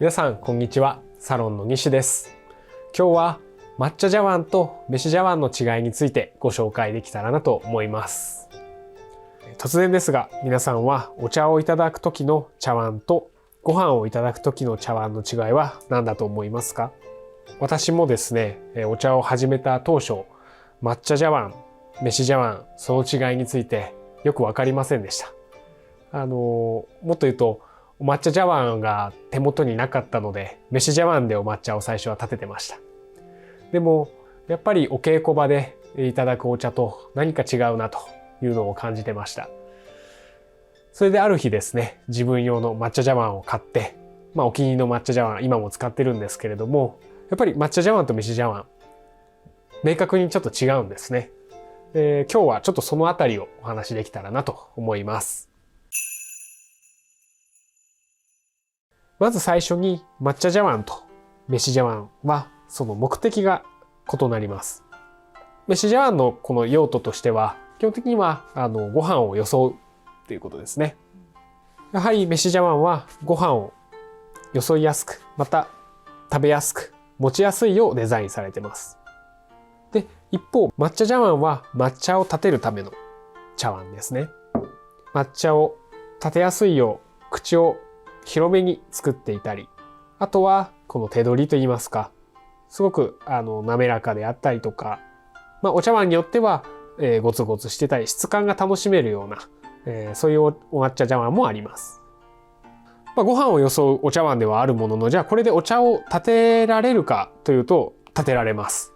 皆さんこんにちは、サロンの西です。今日は抹茶茶碗と飯茶碗の違いについてご紹介できたらなと思います。突然ですが、皆さんはお茶をいただく時の茶碗とご飯をいただく時の茶碗の違いは何だと思いますか？私もですね、お茶を始めた当初、抹茶茶碗、飯茶碗、その違いについてよくわかりませんでした。もっと言うと、お抹茶茶碗が手元になかったので、飯茶碗でお抹茶を最初は立ててました。でも、やっぱりお稽古場でいただくお茶と何か違うなというのを感じてました。それである日ですね、自分用の抹茶茶碗を買って、お気に入りの抹茶茶碗、今も使ってるんですけれども、やっぱり抹茶茶碗と飯茶碗、明確にちょっと違うんですね。今日はちょっとそのあたりをお話しできたらなと思います。まず最初に抹茶茶碗と飯茶碗はその目的が異なります。飯茶碗のこの用途としては基本的にはご飯をよそうっていうことですね。やはり飯茶碗はご飯をよそいやすく、また食べやすく持ちやすいようデザインされています。で、一方抹茶茶碗は抹茶を立てるための茶碗ですね。抹茶を立てやすいよう口を広めに作っていたり、あとはこの手取りといいますか、すごく滑らかであったりとか、お茶碗によっては、ゴツゴツしてたり質感が楽しめるような、そういうお抹茶茶碗もあります。ご飯をよそうお茶碗ではあるものの、じゃあこれでお茶を立てられるかというと立てられます。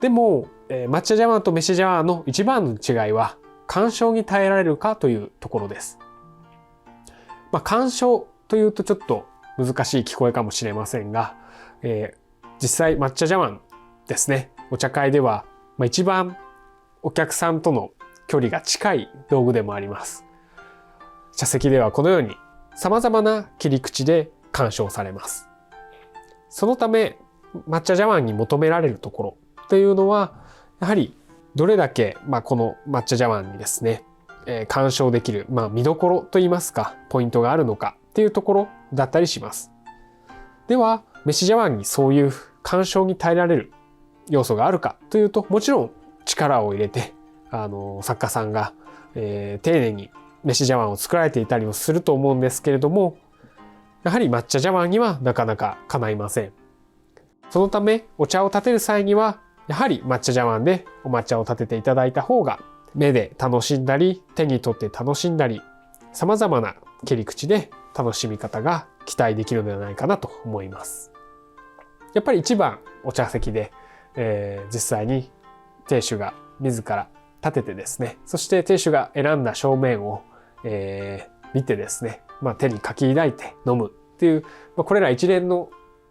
でも、抹茶茶碗と飯茶碗の一番の違いは干渉に耐えられるかというところです。干渉というとちょっと難しい聞こえかもしれませんが、実際抹茶茶碗ですね、お茶会では、一番お客さんとの距離が近い道具でもあります。茶席ではこのように様々な切り口で干渉されます。そのため抹茶茶碗に求められるところというのは、やはりどれだけ、この抹茶茶碗にですね、干渉できる、見どころといいますか、ポイントがあるのかっていうところだったりします。では、飯茶碗にそういう干渉に耐えられる要素があるかというと、もちろん力を入れて、作家さんが、丁寧に飯茶碗を作られていたりもすると思うんですけれども、やはり抹茶茶碗にはなかなかかないません。そのため、お茶を立てる際には、やはり抹茶茶碗でお抹茶を立てていただいた方が、目で楽しんだり、手に取って楽しんだり、様々な切り口で楽しみ方が期待できるのではないかなと思います。やっぱり一番お茶席で、実際に亭主が自ら立ててですね、そして亭主が選んだ正面を、見てですね、手にかき抱いて飲むっていう、これら一連の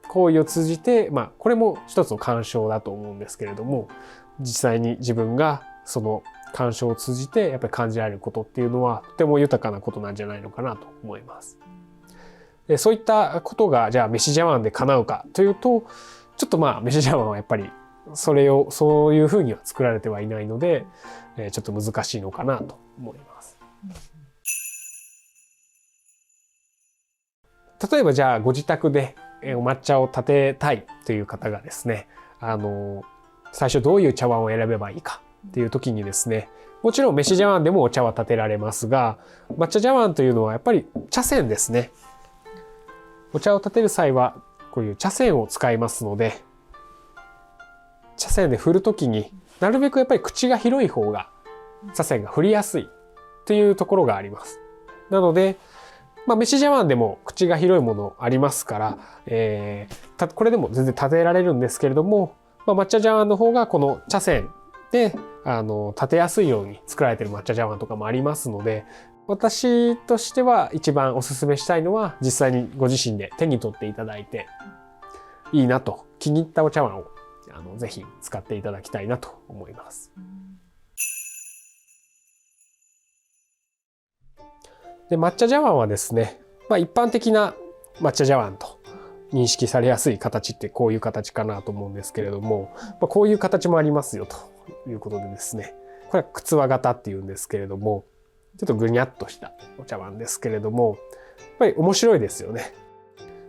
行為を通じて、これも一つの鑑賞だと思うんですけれども、実際に自分がその鑑賞を通じてやっぱり感じられることっていうのはとても豊かなことなんじゃないのかなと思います。で、そういったことがじゃあ飯茶碗で叶うかというと、ちょっと飯茶碗はやっぱりそういうふうには作られてはいないので、ちょっと難しいのかなと思います。例えばじゃあご自宅でお抹茶を立てたいという方がですね、最初どういう茶碗を選べばいいかっていう時にですね、もちろん飯茶碗でもお茶は立てられますが、抹茶茶碗というのはやっぱり茶筅ですね。お茶を立てる際はこういう茶筅を使いますので、茶筅で振る時になるべくやっぱり口が広い方が茶筅が振りやすいというところがあります。なので、飯茶碗でも口が広いものありますから、これでも全然立てられるんですけれども、抹茶茶碗の方がこの茶筅で立てやすいように作られている抹茶茶碗とかもありますので、私としては一番おすすめしたいのは、実際にご自身で手に取っていただいていいなと気に入ったお茶碗をぜひ使っていただきたいなと思います。で、抹茶茶碗はですね、一般的な抹茶茶碗と認識されやすい形ってこういう形かなと思うんですけれども、こういう形もありますよということでですね、これは靴輪型っていうんですけれども、ちょっとぐにゃっとしたお茶碗ですけれども、やっぱり面白いですよね。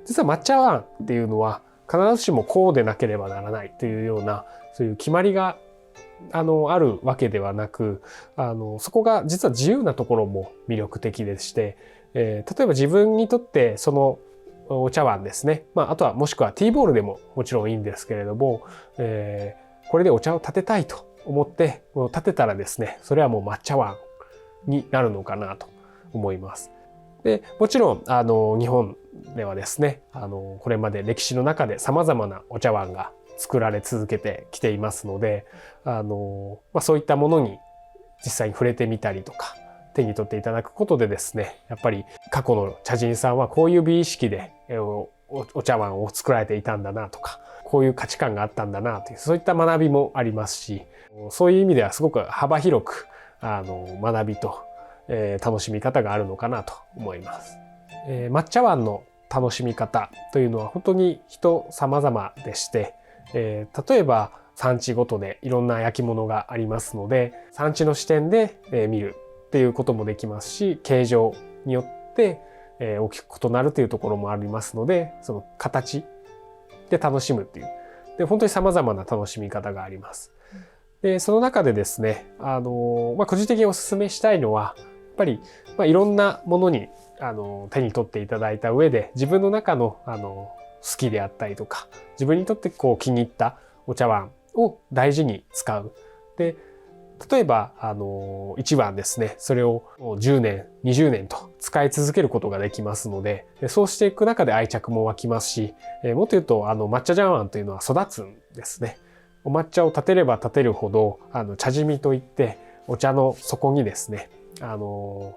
実は抹茶碗っていうのは必ずしもこうでなければならないというようなそういう決まりがあるわけではなく、そこが実は自由なところも魅力的でして、例えば自分にとってそのお茶碗ですね、あとはもしくはティーボールでももちろんいいんですけれども、これでお茶を立てたいと思って立てたらですね、それはもう抹茶碗になるのかなと思います。で、もちろん日本ではですね、これまで歴史の中で様々なお茶碗が作られ続けてきていますので、そういったものに実際に触れてみたりとか手に取っていただくことでですね、やっぱり過去の茶人さんはこういう美意識でお茶碗を作られていたんだなとか、こういう価値観があったんだなという、そういった学びもありますし、そういう意味ではすごく幅広く学びと、楽しみ方があるのかなと思います。抹茶碗の楽しみ方というのは本当に人様々でして、例えば産地ごとでいろんな焼き物がありますので、産地の視点で見るっていうこともできますし、形状によって大きく異なるというところもありますので、その形で楽しむっていう。で、本当に様々な楽しみ方があります。で、その中でですね、個人的にお勧めしたいのは、やっぱり、いろんなものに手に取っていただいた上で、自分の中の好きであったりとか、自分にとって気に入ったお茶碗を大事に使う。で、例えば1碗ですね、それを10年20年と使い続けることができますので、そうしていく中で愛着も湧きますし、もっと言うと抹茶茶碗というのは育つんですね。お抹茶を立てれば立てるほど茶染みといってお茶の底にですね、お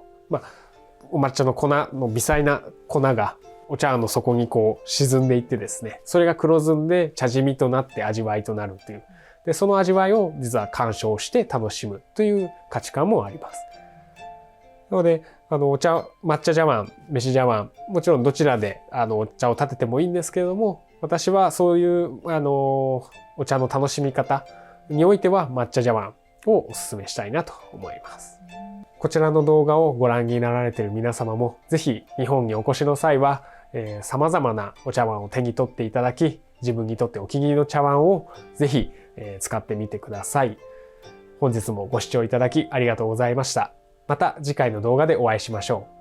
抹茶の粉の微細な粉がお茶碗の底に沈んでいってですね、それが黒ずんで茶染みとなって味わいとなるという。で、その味わいを実は鑑賞して楽しむという価値観もあります。なので、抹茶茶碗、飯茶碗、もちろんどちらでお茶を立ててもいいんですけれども、私はそういうお茶の楽しみ方においては抹茶茶碗をお勧めしたいなと思います。こちらの動画をご覧になられている皆様も、ぜひ日本にお越しの際は、様々なお茶碗を手に取っていただき、自分にとってお気に入りの茶碗をぜひ使ってみてください。本日もご視聴いただきありがとうございました。また次回の動画でお会いしましょう。